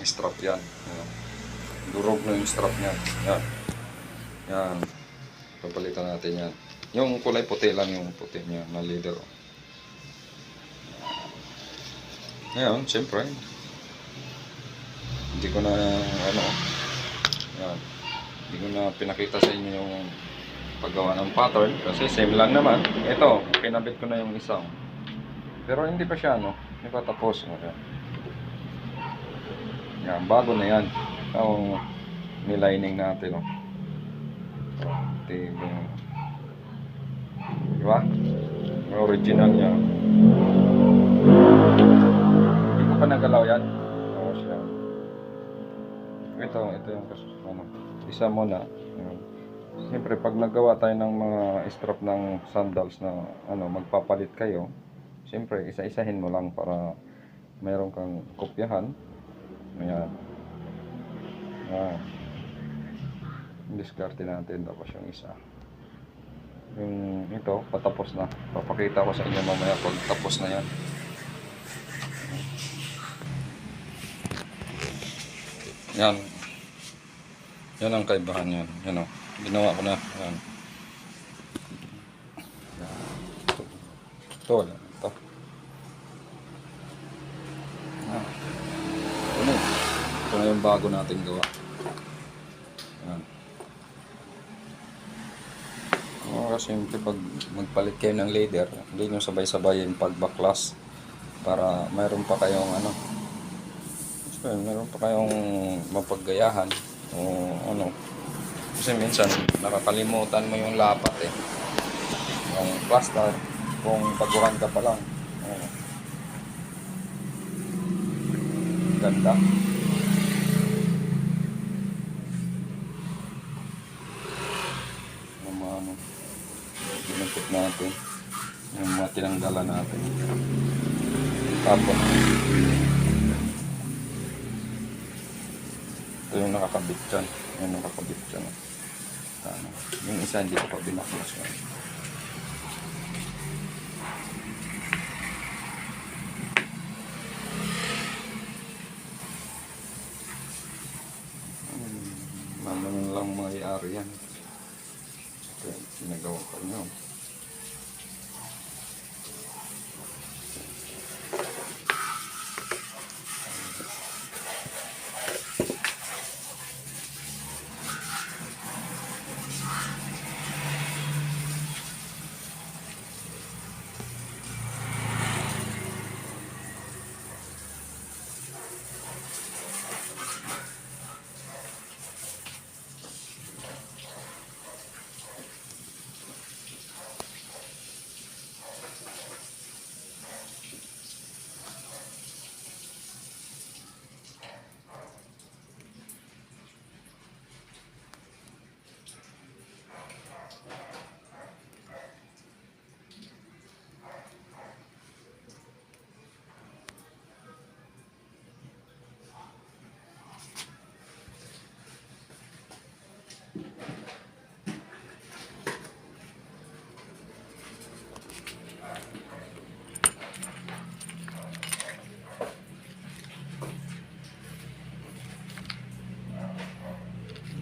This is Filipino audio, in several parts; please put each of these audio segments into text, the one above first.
strap yan. Ayan. Durog na yung strap niya. Yan. Yan. Papalitan natin yan. Yung kulay puti lang yung puti niya na leather. Ngayon, siyempre, hindi ko na, yan. Hindi ko na pinakita sa inyo yung paggawa ng pattern kasi same lang naman. Ito, kinabit ko na yung isang. Pero hindi pa siya, hindi pa tapos. Yan, bago na yan. Yung nilining natin, diba? Yung original niya. Hindi ko pa nagalaw yan. Siya. Ito yung isa muna. Siyempre, pag nagawa tayo ng mga strap ng sandals na magpapalit kayo, siyempre, isa-isahin mo lang para mayroon kang kopyahan. Ayan. Diskarte natin tapos yung isa. Yung ito, patapos na. Papakita ko sa inyo mamaya pag tapos na yan. Yan. Yan ang kaibahan yan. Yan o. Ginawa ko na. Yan. Ito. Ito. Ito na yung bago natin gawa. Yan. Kasi pag magpalit kayo ng leather, hindi nyo sabay-sabay yung pagbaklas para mayroon pa kayong mayroon pa kayong mapaggayahan o kasi minsan nakakalimutan mo yung lapat yung plaster kung baguhan ka pa lang. Ganda. Ginagpit natin yung mga tinanggalan natin. Tapos ito yung nakakabit dyan. Yung nakakabit dyan. Yung isa hindi ko pa binaklas. Naman lang may-ari yan. Ito yung sinagawa ko nyo.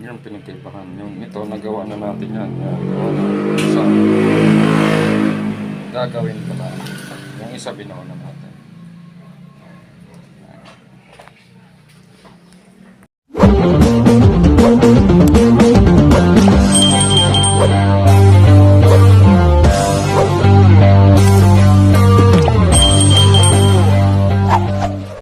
Yan pinagkaibahan. Yung ito, nagawa na natin yan. Gawa na isa. Gagawin ko na. Yung isa binawa na natin.